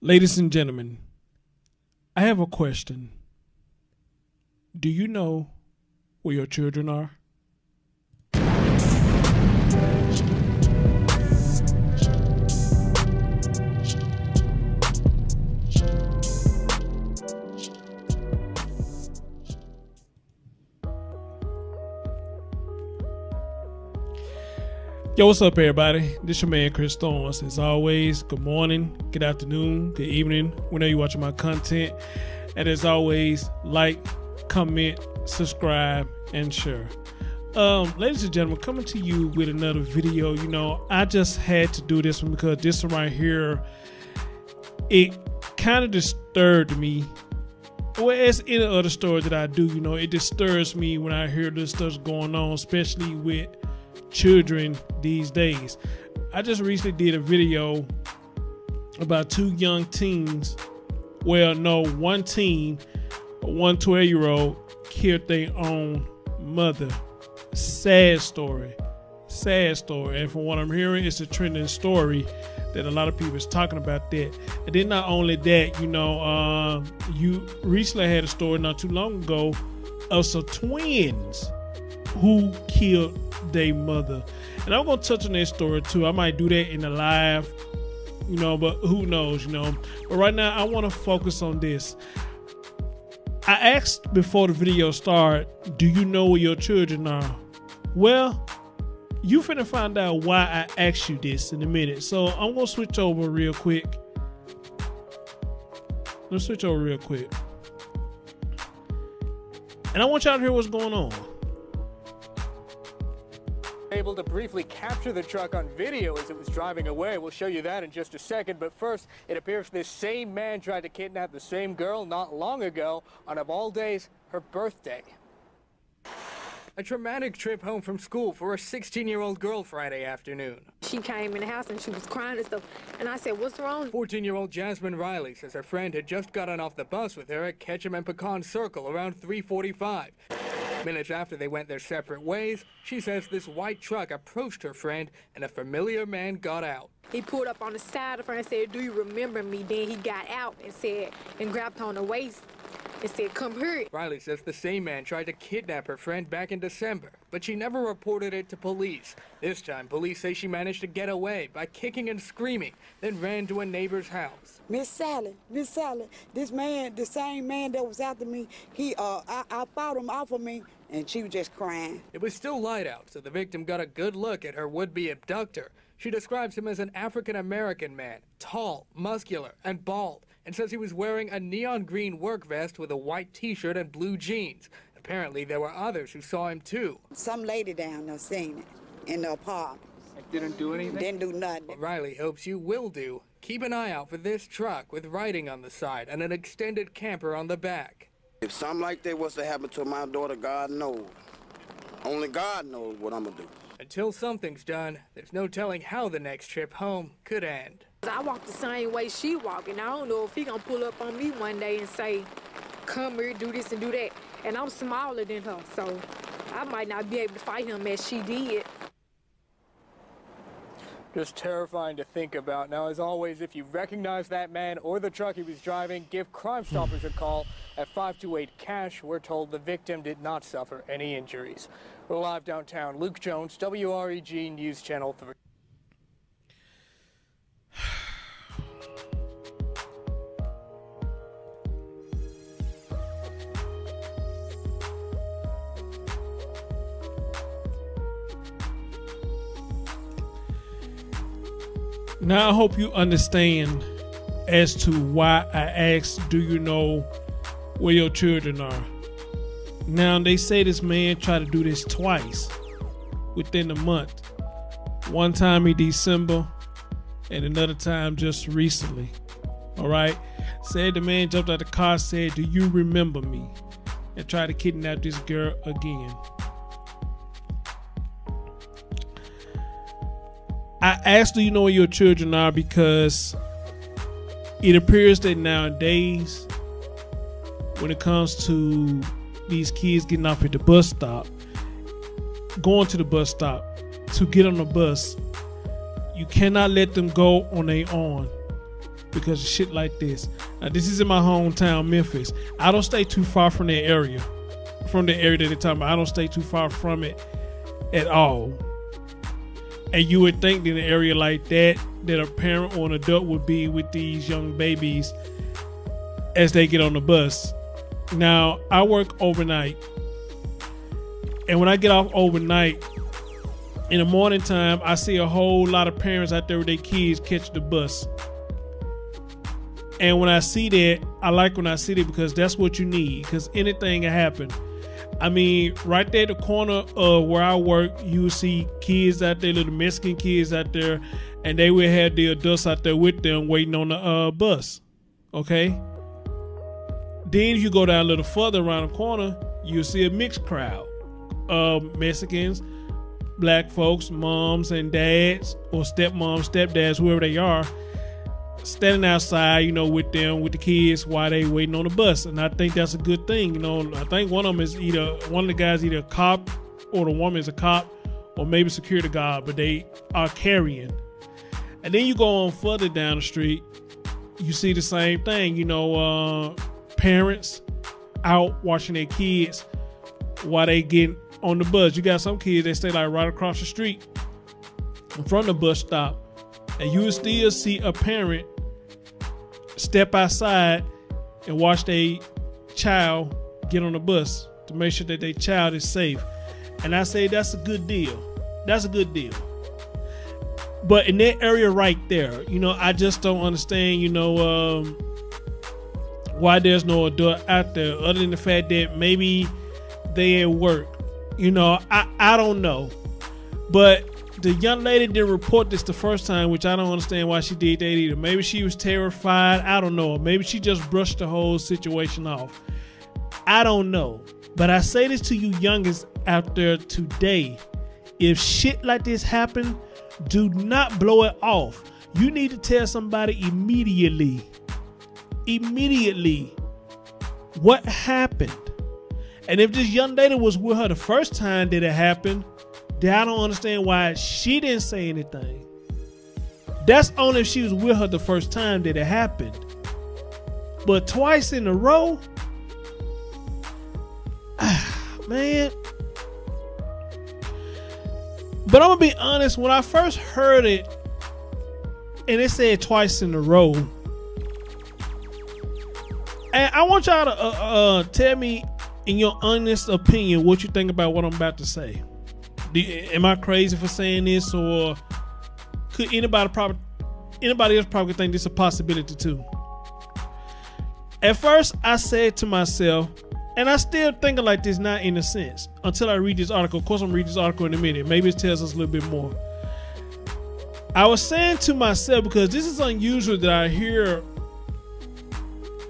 Ladies and gentlemen, I have a question. Do you know where your children are? Yo, what's up, everybody? This your man, Chris Thorns. As always, good morning, good afternoon, good evening, whenever you're watching my content. And as always, like, comment, subscribe, and share. Ladies and gentlemen, coming to you with another video. You know, I just had to do this one because this one right here, it kind of disturbed me. Well, as any other story that I do, you know, it disturbs me when I hear this stuff's going on, especially with children these days. I just recently did a video about two young teens. Well, no, one teen, one 12-year-old killed their own mother. Sad story. Sad story. And from what I'm hearing, it's a trending story that a lot of people is talking about that. And then not only that, you know, you recently had a story not too long ago of some twins who killed their mother. And I'm gonna touch on that story too. I might do that in the live, you know, but who knows, you know. But right now I want to focus on this. I asked before the video started, do you know where your children are? Well, you finna find out why I asked you this in a minute. So I'm gonna switch over real quick. Let's switch over real quick. And I want y'all to hear what's going on. Able to briefly capture the truck on video as it was driving away. We'll show you that in just a second. But first, it appears this same man tried to kidnap the same girl not long ago on, of all days, her birthday. A traumatic trip home from school for a 16-year-old girl Friday afternoon. She came in the house and she was crying and stuff. And I said, what's wrong? 14-year-old Jasmine Riley says her friend had just gotten off the bus with her at Ketchum and Pecan Circle around 3:45. Minutes after they went their separate ways, she says this white truck approached her friend and a familiar man got out. He pulled up on the side of her and said, do you remember me? Then he got out and said, and grabbed her on the waist and said, come here. Riley says the same man tried to kidnap her friend back in December, but she never reported it to police. This time, police say she managed to get away by kicking and screaming, then ran to a neighbor's house. Miss Sally, this man, the same man that was after me, I fought him off of me, and she was just crying. It was still light out, so the victim got a good look at her would-be abductor. She describes him as an African-American man, tall, muscular, and bald, and says he was wearing a neon green work vest with a white t-shirt and blue jeans. Apparently, there were others who saw him too. Some lady down there seen it in the apartment. It didn't do anything? Didn't do nothing. What Riley hopes you will do. Keep an eye out for this truck with writing on the side and an extended camper on the back. If something like that was to happen to my daughter, God knows. Only God knows what I'm gonna do. Until something's done, there's no telling how the next trip home could end. I walk the same way she walking. I don't know if he gonna pull up on me one day and say, come here, do this and do that. And I'm smaller than her, so I might not be able to fight him as she did. Just terrifying to think about. Now, as always, if you recognize that man or the truck he was driving, give Crime Stoppers a call at 528-CASH. We're told the victim did not suffer any injuries. We're live downtown. Luke Jones, WREG News Channel 3. Now I hope you understand as to why I asked, do you know where your children are? Now they say this man tried to do this twice within a month. One time in December and another time just recently. All right. Said the man jumped out the car, said, do you remember me? And tried to kidnap this girl again. I asked, do you know where your children are? Because it appears that nowadays, when it comes to these kids getting off at the bus stop, going to the bus stop to get on the bus, you cannot let them go on their own. because of shit like this. Now, this is in my hometown, Memphis. I don't stay too far from that area. From the area that they're talking about. I don't stay too far from it at all. And you would think that in an area like that a parent or an adult would be with these young babies as they get on the bus. Now, I work overnight. And when I get off overnight, in the morning time, I see a whole lot of parents out there with their kids catch the bus. And when I see that, I like when I see that because that's what you need. Because anything can happen. I mean, right there at the corner of where I work, you will see kids out there, little Mexican kids out there, and they will have the adults out there with them waiting on the bus. Okay? Then you go down a little further around the corner, you'll see a mixed crowd of Mexicans, black folks, moms and dads, or stepmoms, stepdads, whoever they are, standing outside, you know, with them, with the kids while they waiting on the bus. And I think that's a good thing. You know, I think one of them is one of the guys either a cop or the woman is a cop or maybe security guard, but they are carrying. And then you go on further down the street, you see the same thing, you know, parents out watching their kids while they get on the bus. You got some kids that stay like right across the street from the bus stop. And you will still see a parent step outside and watch their child get on the bus to make sure that their child is safe. And I say that's a good deal. That's a good deal. But in that area right there, you know, I just don't understand, you know, why there's no adult out there other than the fact that maybe they at work. You know, I don't know. But the young lady didn't report this the first time, which I don't understand why she did that either. Maybe she was terrified. I don't know. Maybe she just brushed the whole situation off. I don't know. But I say this to you youngins out there today. If shit like this happen, do not blow it off. You need to tell somebody immediately. Immediately. What happened? And if this young lady was with her the first time that it happened, then I don't understand why she didn't say anything. That's only if she was with her the first time that it happened. But twice in a row? Man. But I'm going to be honest, when I first heard it, and it said twice in a row, and I want y'all to tell me in your honest opinion what you think about what I'm about to say. Am I crazy for saying this, or could anybody else probably think this is a possibility too? At first, I said to myself, and I still thinking like this now in a sense, until I read this article. Of course, I'm reading this article in a minute. Maybe it tells us a little bit more. I was saying to myself, because this is unusual that I hear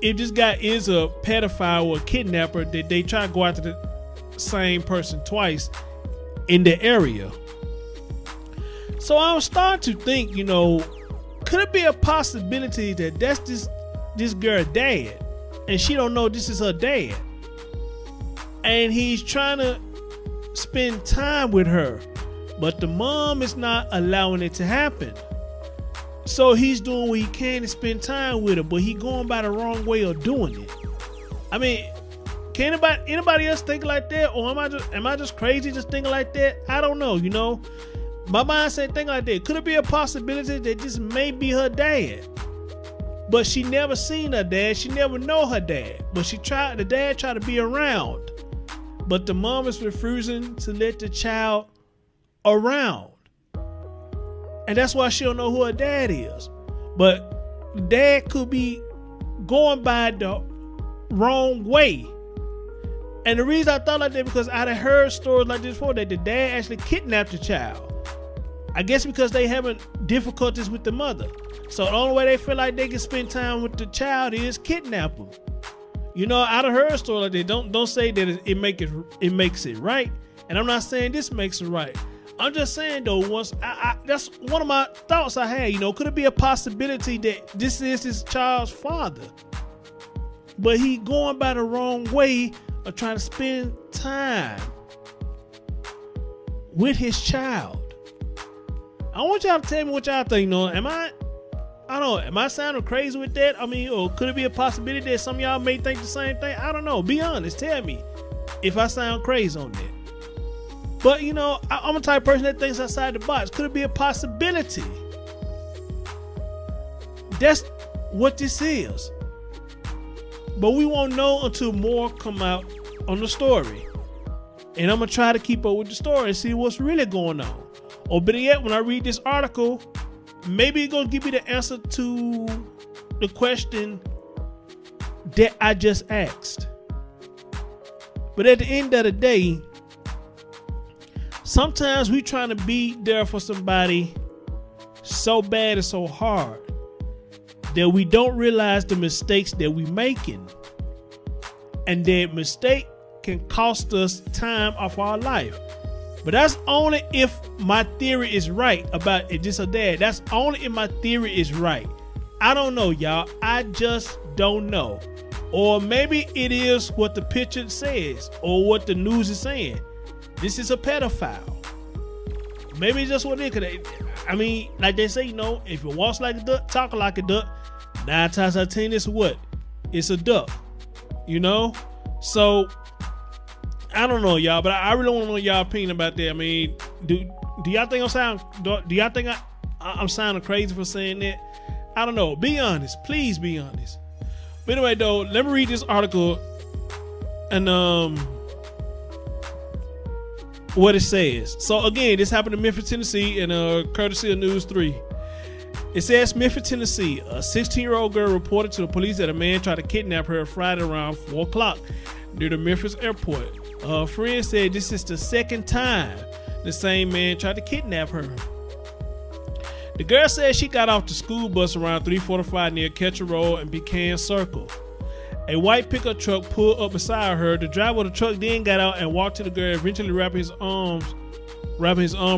if this guy is a pedophile or a kidnapper, that they try to go after the same person twice in the area. So I was starting to think, you know, could it be a possibility that that's this girl's dad, and she don't know this is her dad, and he's trying to spend time with her, but the mom is not allowing it to happen. So he's doing what he can to spend time with her, but he going by the wrong way of doing it. I mean, can anybody else think like that, or am I just crazy just thinking like that? I don't know. You know, my mind said think like that. Could it be a possibility that this may be her dad, but she never seen her dad, she never know her dad, but the dad tried to be around, but the mom is refusing to let the child around. And that's why she don't know who her dad is. But the dad could be going by the wrong way. And the reason I thought like that, because I had heard stories like this before, that the dad actually kidnapped the child. I guess because they having difficulties with the mother. So the only way they feel like they can spend time with the child is kidnap them. You know, I done heard a story like that. Don't say that it makes it right. And I'm not saying this makes it right. I'm just saying though, that's one of my thoughts I had. You know, could it be a possibility that this is his child's father, but he going by the wrong way of trying to spend time with his child? I want y'all to tell me what y'all think. You know, am I don't know. Am I sounding crazy with that? I mean, or could it be a possibility that some of y'all may think the same thing? I don't know. Be honest. Tell me if I sound crazy on that. But, you know, I'm a type of person that thinks outside the box. Could it be a possibility? That's what this is. But we won't know until more come out on the story. And I'm going to try to keep up with the story and see what's really going on. Or better yet, when I read this article, maybe it's going to give me the answer to the question that I just asked. But at the end of the day, sometimes we trying to be there for somebody so bad and so hard that we don't realize the mistakes that we making. And that mistake can cost us time off our life. But that's only if my theory is right about it, this or that. That's only if my theory is right. I don't know, y'all. I just don't know. Or maybe it is what the picture says or what the news is saying. This is a pedophile. Maybe it's just what it is. I mean, like they say, you know, if it walks like a duck, talk like a duck, 9 times out of 10, it's what? It's a duck. You know? So, I don't know, y'all, but I really want to know y'all opinion about that. I mean, do y'all think I'm sounding crazy for saying that? I don't know. Be honest. Please be honest. But anyway, though, let me read this article and what it says. So again, this happened in Memphis, Tennessee, and courtesy of News 3. It says Memphis, Tennessee, a 16-year-old girl reported to the police that a man tried to kidnap her Friday around 4 o'clock near the Memphis airport. Her friend said this is the second time the same man tried to kidnap her. The girl said she got off the school bus around 3:45 near Ketcher Road and Pecan Circle. A white pickup truck pulled up beside her. The driver of the truck then got out and walked to the girl, eventually wrapping his arm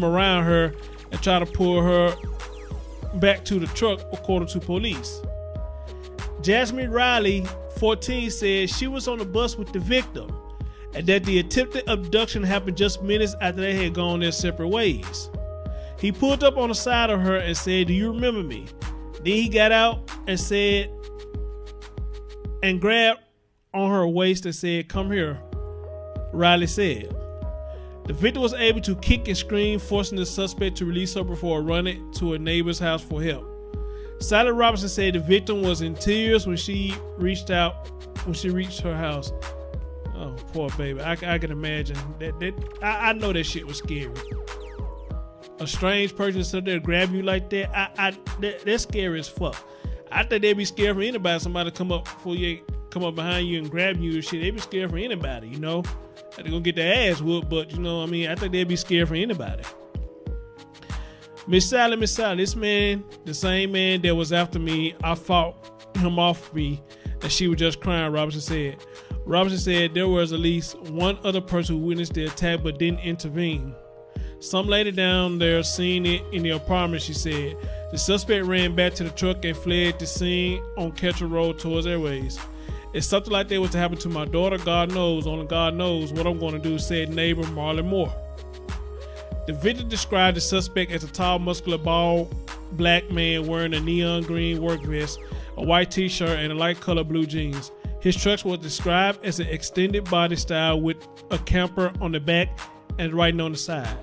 around her and tried to pull her back to the truck, according to police. Jasmine Riley, 14, said she was on the bus with the victim and that the attempted abduction happened just minutes after they had gone their separate ways. He pulled up on the side of her and said, "Do you remember me?" Then he got out and said, and grabbed on her waist and said, "Come here," Riley said. The victim was able to kick and scream, forcing the suspect to release her before running to a neighbor's house for help. Sally Robinson said the victim was in tears when she reached her house. Oh, poor baby. I can imagine that. I know that shit was scary. A strange person sit there grab you like that. That's scary as fuck. I think they'd be scared for anybody. Somebody come up behind you and grab you and shit. They'd be scared for anybody, you know. They're gonna get their ass whooped, but you know, I mean, I think they'd be scared for anybody. Miss Sally, this man, the same man that was after me, I fought him off me, and she was just crying, Robinson said. Robinson said there was at least one other person who witnessed the attack but didn't intervene. Some lady down there seen it in the apartment, she said. The suspect ran back to the truck and fled the scene on Ketcher Road towards Airways. If something like that was to happen to my daughter, God knows, only God knows what I'm going to do, said neighbor Marlon Moore. The victim described the suspect as a tall, muscular, bald black man wearing a neon green work vest, a white t-shirt, and a light colored blue jeans. His truck was described as an extended body style with a camper on the back and writing on the side.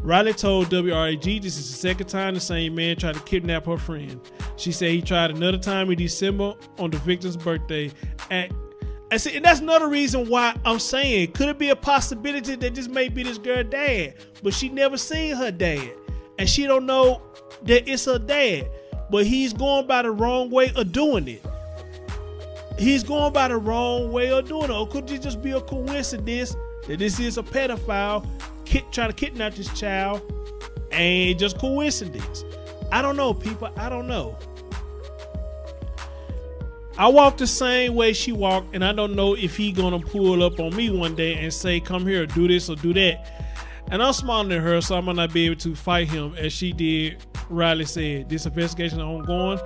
Riley told WRAG this is the second time the same man tried to kidnap her friend. She said he tried another time in December on the victim's birthday. And that's another reason why I'm saying, could it be a possibility that this may be this girl's dad, but she never seen her dad, and she don't know that it's her dad, but he's going by the wrong way of doing it. He's going by the wrong way of doing it. Or could it just be a coincidence that this is a pedophile trying to kidnap this child and just coincidence? I don't know, people. I don't know. I walk the same way she walked, and I don't know if he gonna pull up on me one day and say, "Come here, do this or do that." And I'm smaller than her, so I might not be able to fight him as she did. Riley said this investigation is ongoing,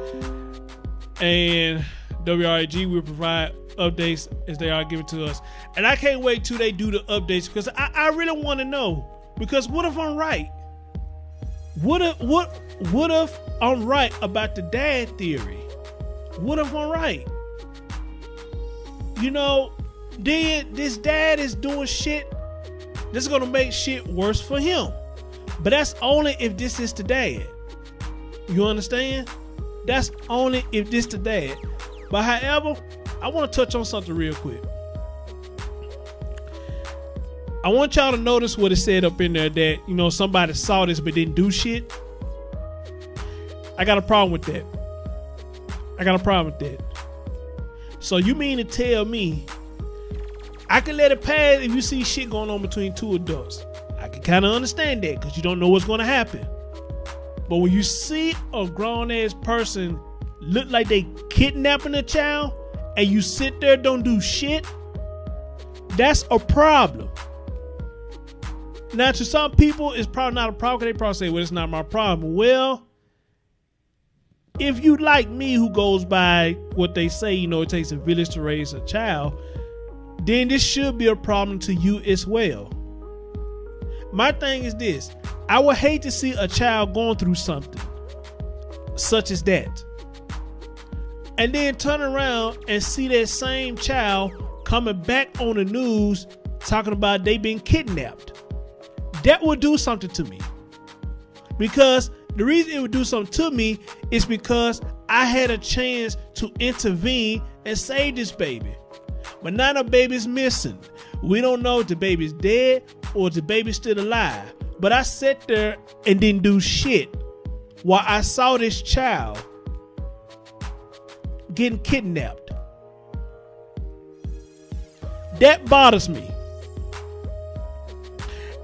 and WRAG will provide updates as they are given to us. And I can't wait till they do the updates, because I really want to know. Because what if I'm right? What if I'm right about the dad theory? What if I'm right? You know, then this dad is doing shit that's gonna make shit worse for him. But that's only if this is the dad. You understand? That's only if this the dad. But however, I want to touch on something real quick. I want y'all to notice what it said up in there that, you know, somebody saw this but didn't do shit. I got a problem with that. So you mean to tell me I can let it pass if you see shit going on between two adults? I can kind of understand that because you don't know what's going to happen. But when you see a grown-ass person look like they kidnapping a child and you sit there don't do shit, that's a problem. Now, to some people, it's probably not a problem because they probably say, well, it's not my problem. Well, if you like me who goes by what they say, you know, it takes a village to raise a child, then this should be a problem to you as well. My thing is this. I would hate to see a child going through something such as that, and then turn around and see that same child coming back on the news talking about they been kidnapped. That would do something to me. Because the reason it would do something to me is because I had a chance to intervene and save this baby. But now the baby's missing. We don't know if the baby's dead or if the baby's still alive. But I sat there and didn't do shit while I saw this child getting kidnapped. That bothers me.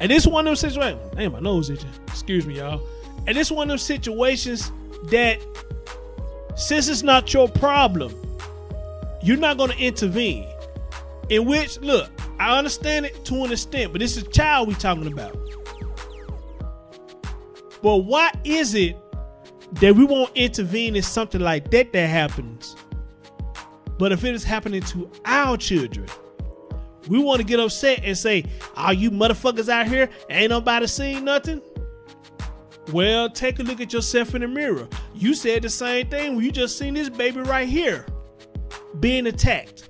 And this one of them situations, damn, my nose itching. Excuse me, y'all. And this one of them situations that, since it's not your problem, you're not going to intervene. In which, look, I understand it to an extent, but this is a child we talking about. But why is it that we won't intervene in something like that happens? But if it is happening to our children, we want to get upset and say, "Are you motherfuckers out here? Ain't nobody seen nothing?" Well, take a look at yourself in the mirror. You said the same thing when you just seen this baby right here being attacked.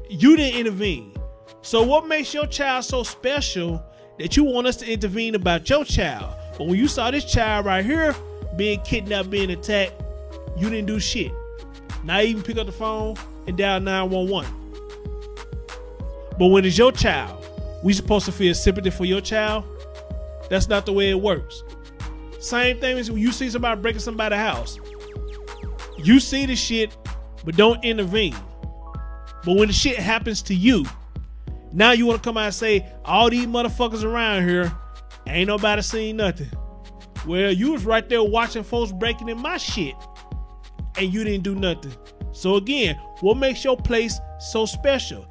You didn't intervene. So what makes your child so special that you want us to intervene about your child? But when you saw this child right here being kidnapped, being attacked, you didn't do shit. Not even pick up the phone and dial 911. But when it's your child, we supposed to feel sympathy for your child? That's not the way it works. Same thing as when you see somebody breaking somebody's house. You see the shit, but don't intervene. But when the shit happens to you, now you want to come out and say, all these motherfuckers around here, ain't nobody seen nothing. Well, you was right there watching folks breaking in my shit, and you didn't do nothing. So again, what makes your place so special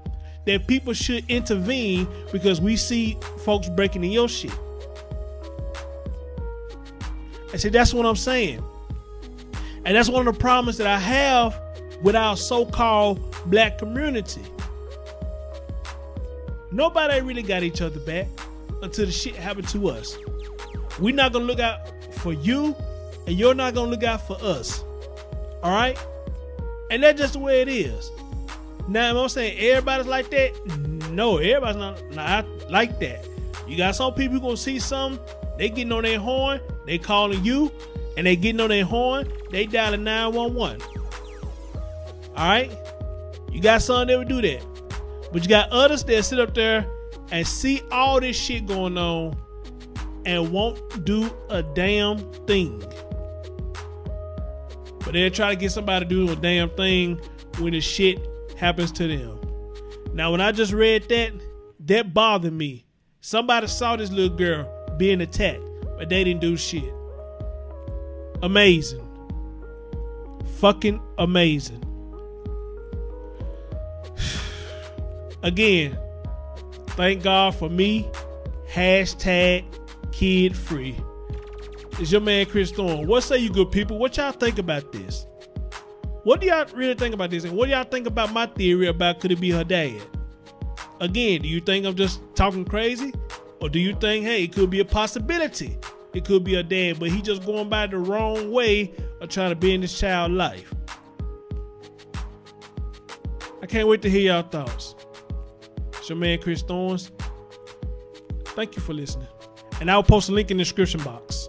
that people should intervene because we see folks breaking in your shit? I said, that's what I'm saying. And that's one of the problems that I have with our so-called black community. Nobody really got each other back until the shit happened to us. We're not going to look out for you, and you're not going to look out for us. All right? And that's just the way it is. Now, am I saying everybody's like that? No, everybody's not like that. You got some people who going to see something, they getting on their horn, they calling you, and they getting on their horn, they dialing 911. All right? You got some that would do that. But you got others that sit up there and see all this shit going on and won't do a damn thing. But they'll try to get somebody to do a damn thing when the shit happens to them. Now, when I just read that, that bothered me. Somebody saw this little girl being attacked, but they didn't do shit. Amazing. Fucking amazing. Again, thank God for me. Hashtag kid free. It's your man Chris Thorne. What say you good people? What y'all think about this? What do y'all really think about this? And what do y'all think about my theory about could it be her dad? Again, do you think I'm just talking crazy? Or do you think, hey, it could be a possibility It could be a dad, but he just going by the wrong way of trying to be in this child's life. I can't wait to hear y'all thoughts. It's your man, Chris Thorns. Thank you for listening. And I'll post a link in the description box.